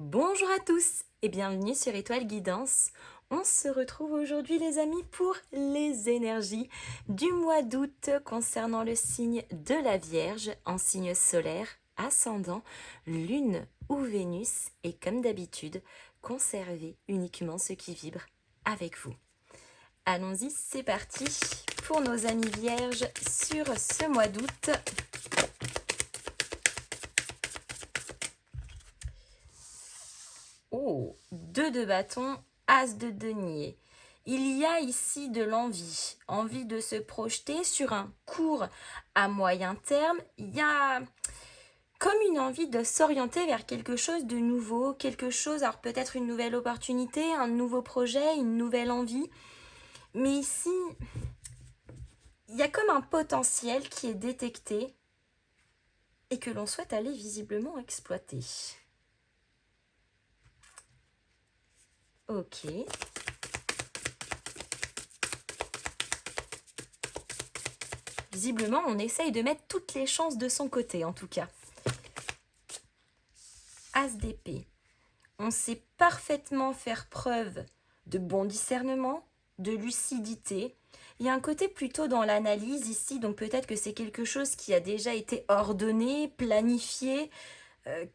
Bonjour à tous et bienvenue sur Étoile Guidance. On se retrouve aujourd'hui les amis pour les énergies du mois d'août concernant le signe de la Vierge en signe solaire, ascendant, lune ou Vénus et comme d'habitude, conservez uniquement ce qui vibre avec vous. Allons-y, c'est parti pour nos amis vierges sur ce mois d'août. Oh, 2 de bâton, as de denier. Il y a ici de l'envie, envie de se projeter sur un court à moyen terme. Il y a comme une envie de s'orienter vers quelque chose de nouveau, quelque chose, alors peut-être une nouvelle opportunité, un nouveau projet, une nouvelle envie. Mais ici, il y a comme un potentiel qui est détecté et que l'on souhaite aller visiblement exploiter. Ok. Visiblement, on essaye de mettre toutes les chances de son côté, en tout cas. As d'épée. On sait parfaitement faire preuve de bon discernement, de lucidité. Il y a un côté plutôt dans l'analyse ici, donc peut-être que c'est quelque chose qui a déjà été ordonné, planifié,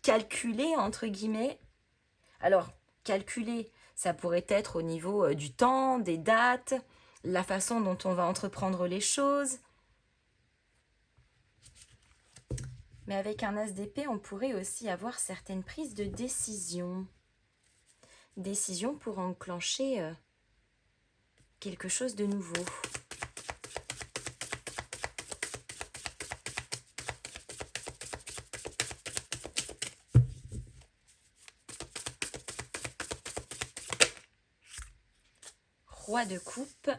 calculé, entre guillemets. Alors, calculé, ça pourrait être au niveau du temps, des dates, la façon dont on va entreprendre les choses. Mais avec un as d'épée, on pourrait aussi avoir certaines prises de décision. Décision pour enclencher quelque chose de nouveau. Roi de coupe.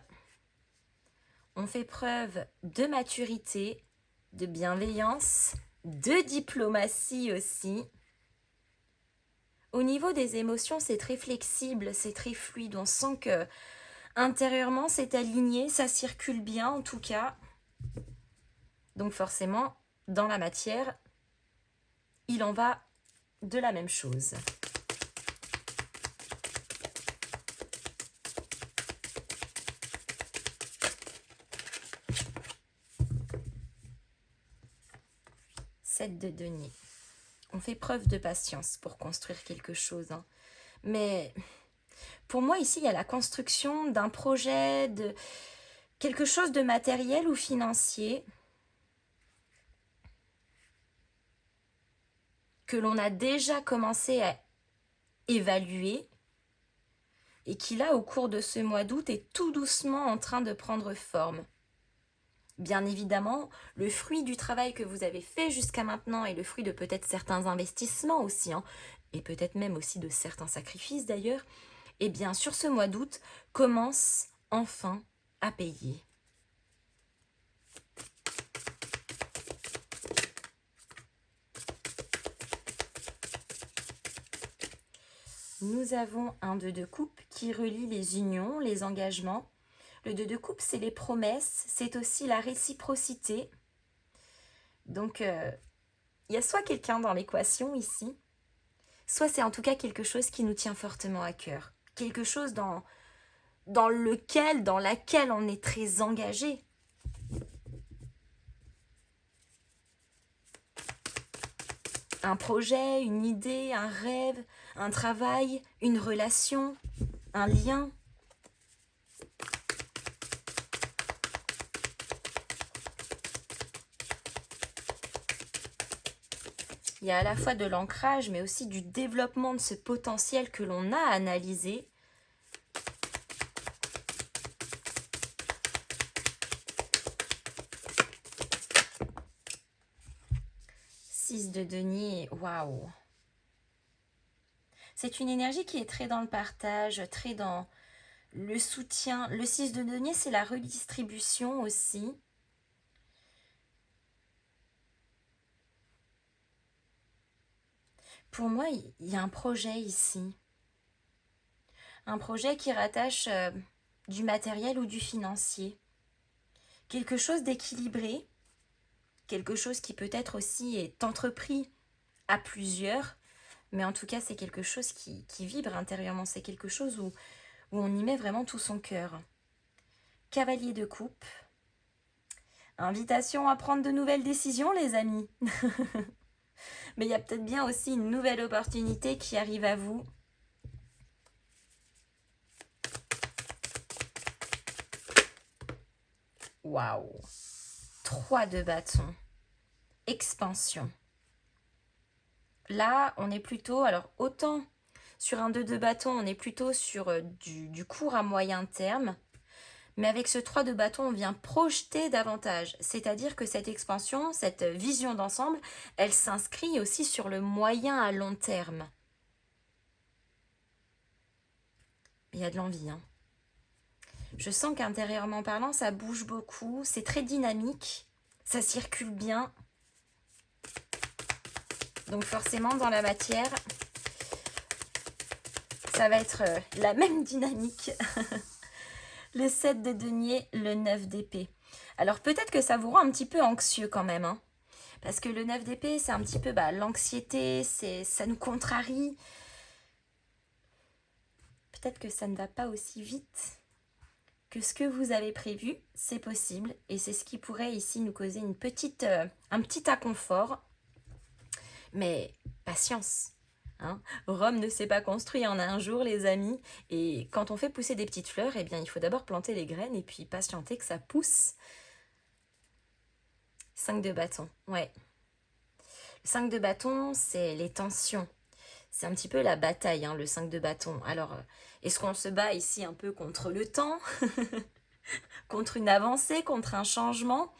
On fait preuve de maturité, de bienveillance, de diplomatie aussi. Au niveau des émotions, c'est très flexible, c'est très fluide. On sent que intérieurement, c'est aligné, ça circule bien en tout cas. Donc forcément, dans la matière, il en va de la même chose. Sept de denier. On fait preuve de patience pour construire quelque chose. Mais pour moi, ici, il y a la construction d'un projet, de quelque chose de matériel ou financier que l'on a déjà commencé à évaluer et qui, là, au cours de ce mois d'août, est tout doucement en train de prendre forme. Bien évidemment, le fruit du travail que vous avez fait jusqu'à maintenant et le fruit de peut-être certains investissements aussi, et peut-être même aussi de certains sacrifices d'ailleurs, et bien sur ce mois d'août, commence enfin à payer. Nous avons un 2 de coupe qui relie les unions, les engagements. Le 2 de coupe, c'est les promesses, c'est aussi la réciprocité. Donc, il y a soit quelqu'un dans l'équation ici, soit c'est en tout cas quelque chose qui nous tient fortement à cœur. Quelque chose dans laquelle on est très engagé. Un projet, une idée, un rêve, un travail, une relation, un lien. Il y a à la fois de l'ancrage, mais aussi du développement de ce potentiel que l'on a analysé. Six de denier, waouh! C'est une énergie qui est très dans le partage, très dans le soutien. Le 6 de denier, c'est la redistribution aussi. Pour moi, il y a un projet ici. Un projet qui rattache du matériel ou du financier. Quelque chose d'équilibré. Quelque chose qui peut-être aussi est entrepris à plusieurs, Mais en tout cas, c'est quelque chose qui vibre intérieurement. C'est quelque chose où on y met vraiment tout son cœur. Cavalier de coupe. Invitation à prendre de nouvelles décisions, les amis. Mais il y a peut-être bien aussi une nouvelle opportunité qui arrive à vous. Waouh! 3 de bâton. Expansion. Là, on est plutôt, alors autant sur un 2 de bâton, on est plutôt sur du court à moyen terme. Mais avec ce 3 de bâton, on vient projeter davantage. C'est-à-dire que cette expansion, cette vision d'ensemble, elle s'inscrit aussi sur le moyen à long terme. Il y a de l'envie, hein. Je sens qu'intérieurement parlant, ça bouge beaucoup, c'est très dynamique, ça circule bien. Donc forcément, dans la matière, ça va être la même dynamique. Le 7 de denier, le 9 d'épée. Alors peut-être que ça vous rend un petit peu anxieux quand même, hein, parce que le 9 d'épée, c'est un petit peu l'anxiété, ça nous contrarie. Peut-être que ça ne va pas aussi vite que ce que vous avez prévu, c'est possible. Et c'est ce qui pourrait ici nous causer un petit inconfort. Mais patience. Hein. Rome ne s'est pas construit en un jour, les amis. Et quand on fait pousser des petites fleurs, eh bien, il faut d'abord planter les graines et puis patienter que ça pousse. 5 de bâton, ouais. Le 5 de bâton, c'est les tensions. C'est un petit peu la bataille, hein, le 5 de bâton. Alors, est-ce qu'on se bat ici un peu contre le temps, contre une avancée, contre un changement?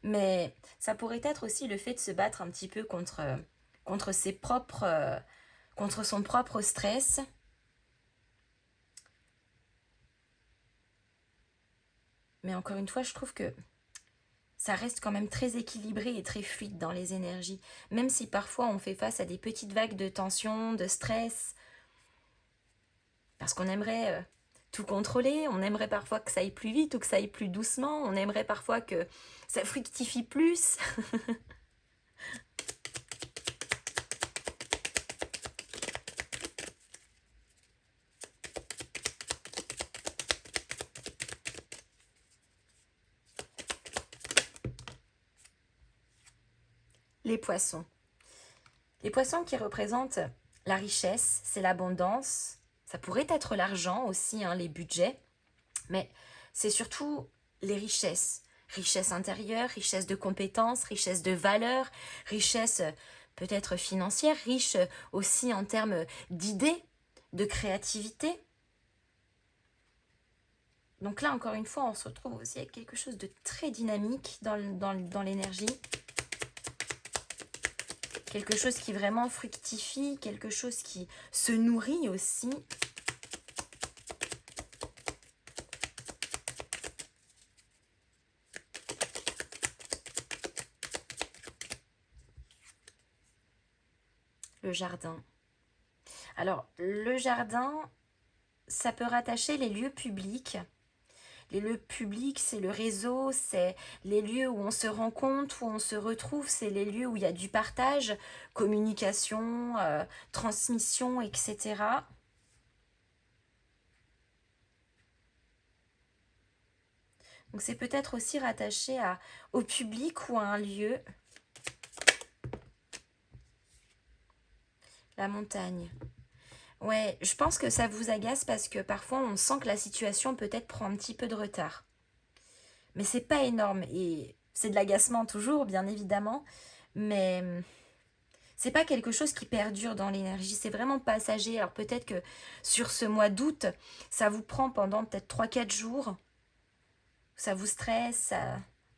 Mais ça pourrait être aussi le fait de se battre un petit peu contre son propre stress. Mais encore une fois, je trouve que ça reste quand même très équilibré et très fluide dans les énergies. Même si parfois on fait face à des petites vagues de tension, de stress. Parce qu'on aimerait tout contrôler, on aimerait parfois que ça aille plus vite ou que ça aille plus doucement, on aimerait parfois que ça fructifie plus. Les poissons. Les poissons qui représentent la richesse, c'est l'abondance. Ça pourrait être l'argent aussi, hein, les budgets. Mais c'est surtout les richesses. Richesse intérieure, richesse de compétences, richesse de valeurs, richesse peut-être financière, riche aussi en termes d'idées, de créativité. Donc là, encore une fois, on se retrouve aussi avec quelque chose de très dynamique dans l'énergie. Quelque chose qui vraiment fructifie, quelque chose qui se nourrit aussi. Le jardin. Alors, le jardin, ça peut rattacher les lieux publics. Les lieux publics, c'est le réseau, c'est les lieux où on se rencontre, où on se retrouve, c'est les lieux où il y a du partage, communication, transmission, etc. Donc c'est peut-être aussi rattaché au public ou à un lieu. La montagne. Ouais, je pense que ça vous agace parce que parfois on sent que la situation peut-être prend un petit peu de retard. Mais c'est pas énorme et c'est de l'agacement toujours, bien évidemment. Mais c'est pas quelque chose qui perdure dans l'énergie, c'est vraiment passager. Alors peut-être que sur ce mois d'août, ça vous prend pendant peut-être 3-4 jours. Ça vous stresse,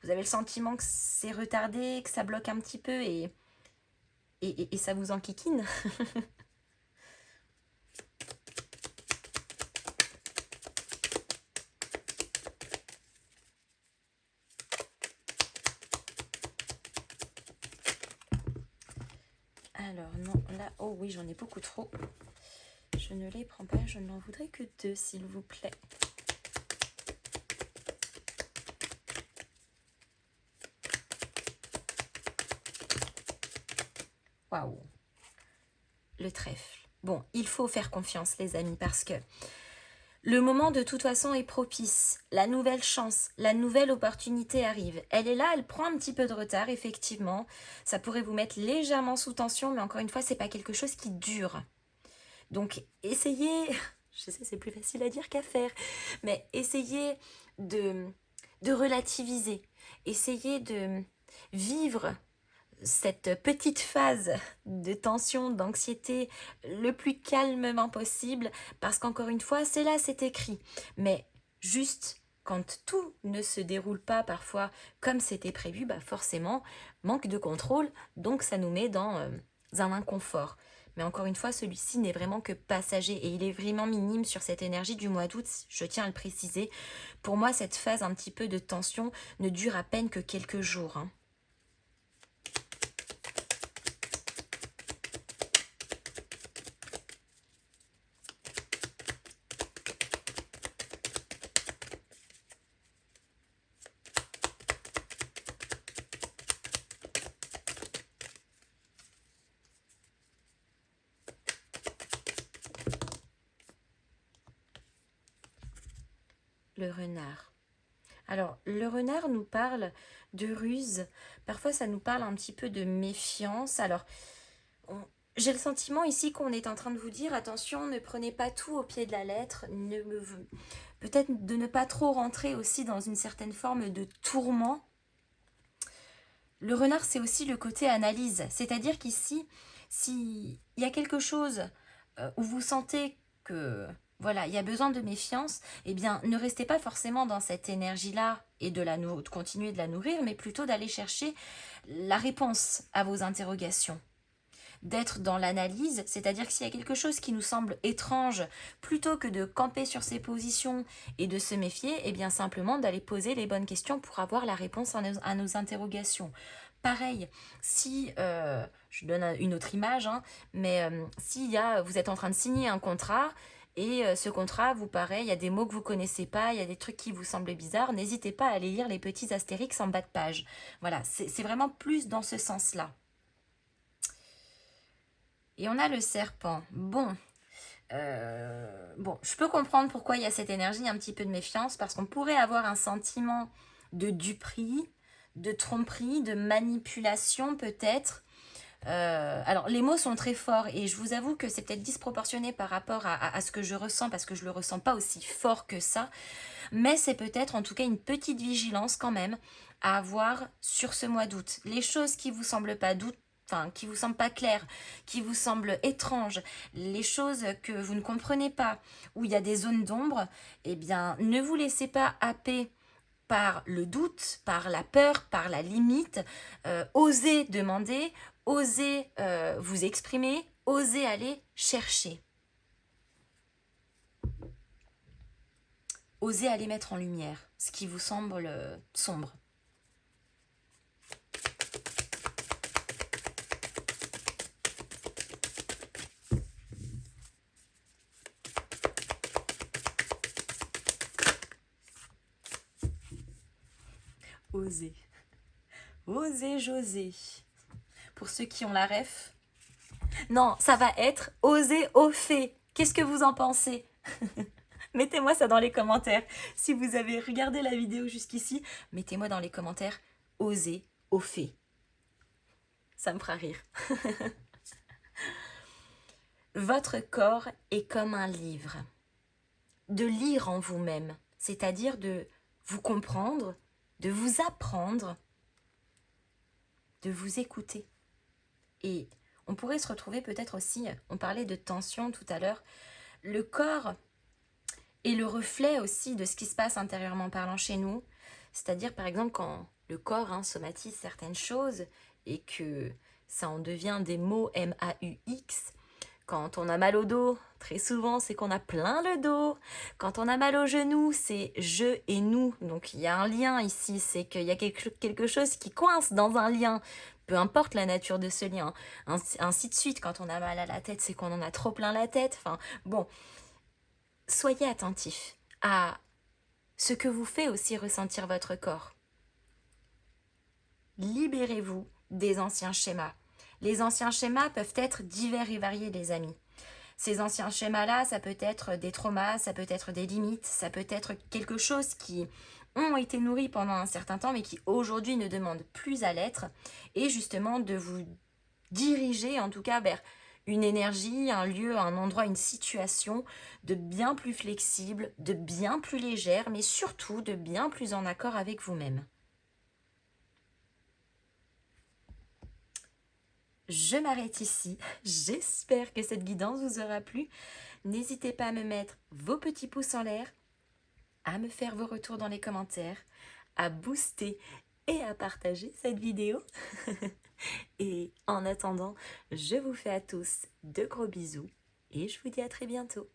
vous avez le sentiment que c'est retardé, que ça bloque un petit peu et ça vous enquiquine. Alors non, là, oh oui, j'en ai beaucoup trop. Je ne les prends pas, je n'en voudrais que 2, s'il vous plaît. Waouh. le trèfle. Bon, il faut faire confiance les amis parce que le moment de toute façon est propice. La nouvelle chance, la nouvelle opportunité arrive. Elle est là, elle prend un petit peu de retard effectivement. Ça pourrait vous mettre légèrement sous tension, mais encore une fois, c'est pas quelque chose qui dure. Donc essayez, je sais c'est plus facile à dire qu'à faire, mais essayez de relativiser. Essayez de vivre cette petite phase de tension, d'anxiété le plus calmement possible, parce qu'encore une fois, c'est là, c'est écrit. Mais juste, quand tout ne se déroule pas parfois comme c'était prévu, bah forcément, manque de contrôle, donc ça nous met dans un inconfort. Mais encore une fois, celui-ci n'est vraiment que passager et il est vraiment minime sur cette énergie du mois d'août, je tiens à le préciser. Pour moi, cette phase un petit peu de tension ne dure à peine que quelques jours, hein. Le renard. Alors, le renard nous parle de ruse. Parfois, ça nous parle un petit peu de méfiance. Alors, j'ai le sentiment ici qu'on est en train de vous dire, attention, ne prenez pas tout au pied de la lettre. Peut-être de ne pas trop rentrer aussi dans une certaine forme de tourment. Le renard, c'est aussi le côté analyse. C'est-à-dire qu'ici, s'il y a quelque chose où vous sentez que voilà, il y a besoin de méfiance, eh bien, ne restez pas forcément dans cette énergie-là et de continuer de la nourrir, mais plutôt d'aller chercher la réponse à vos interrogations. D'être dans l'analyse, c'est-à-dire que s'il y a quelque chose qui nous semble étrange, plutôt que de camper sur ses positions et de se méfier, eh bien simplement d'aller poser les bonnes questions pour avoir la réponse à nos interrogations. Pareil, si, je donne une autre image, hein, mais vous êtes en train de signer un contrat et ce contrat vous paraît, il y a des mots que vous connaissez pas, il y a des trucs qui vous semblent bizarres, n'hésitez pas à aller lire les petits astérix en bas de page. Voilà, c'est vraiment plus dans ce sens-là. Et on a le serpent. Bon, je peux comprendre pourquoi il y a cette énergie, un petit peu de méfiance, parce qu'on pourrait avoir un sentiment de duperie, de tromperie, de manipulation peut-être. Alors les mots sont très forts et je vous avoue que c'est peut-être disproportionné par rapport à ce que je ressens, parce que je le ressens pas aussi fort que ça, mais c'est peut-être en tout cas une petite vigilance quand même à avoir sur ce mois d'août. Les choses qui vous semblent pas qui vous semblent pas claires, qui vous semblent étranges, les choses que vous ne comprenez pas, où il y a des zones d'ombre, eh bien ne vous laissez pas happer par le doute, par la peur, par la limite. Osez demander, osez vous exprimer, osez aller chercher. Osez aller mettre en lumière ce qui vous semble sombre. Osez. Osez, j'osez. Pour ceux qui ont la ref. Non, ça va être oser au fait. Qu'est-ce que vous en pensez? Mettez-moi ça dans les commentaires. Si vous avez regardé la vidéo jusqu'ici, mettez-moi dans les commentaires oser au fait. Ça me fera rire. Votre corps est comme un livre. De lire en vous-même, c'est-à-dire de vous comprendre, de vous apprendre, de vous écouter. Et on pourrait se retrouver peut-être aussi, on parlait de tension tout à l'heure, le corps est le reflet aussi de ce qui se passe intérieurement parlant chez nous. C'est-à-dire par exemple quand le corps somatise certaines choses et que ça en devient des mots M-A-U-X. Quand on a mal au dos, très souvent, c'est qu'on a plein le dos. Quand on a mal au genou, c'est je et nous. Donc il y a un lien ici, c'est qu'il y a quelque chose qui coince dans un lien. Peu importe la nature de ce lien. Ainsi de suite, quand on a mal à la tête, c'est qu'on en a trop plein la tête. Enfin, bon, soyez attentifs à ce que vous fait aussi ressentir votre corps. Libérez-vous des anciens schémas. Les anciens schémas peuvent être divers et variés, les amis. Ces anciens schémas-là, ça peut être des traumas, ça peut être des limites, ça peut être quelque chose qui ont été nourris pendant un certain temps, mais qui aujourd'hui ne demandent plus à l'être, et justement de vous diriger en tout cas vers une énergie, un lieu, un endroit, une situation de bien plus flexible, de bien plus légère, mais surtout de bien plus en accord avec vous-même. Je m'arrête ici. J'espère que cette guidance vous aura plu. N'hésitez pas à me mettre vos petits pouces en l'air, à me faire vos retours dans les commentaires, à booster et à partager cette vidéo. Et en attendant, je vous fais à tous de gros bisous et je vous dis à très bientôt.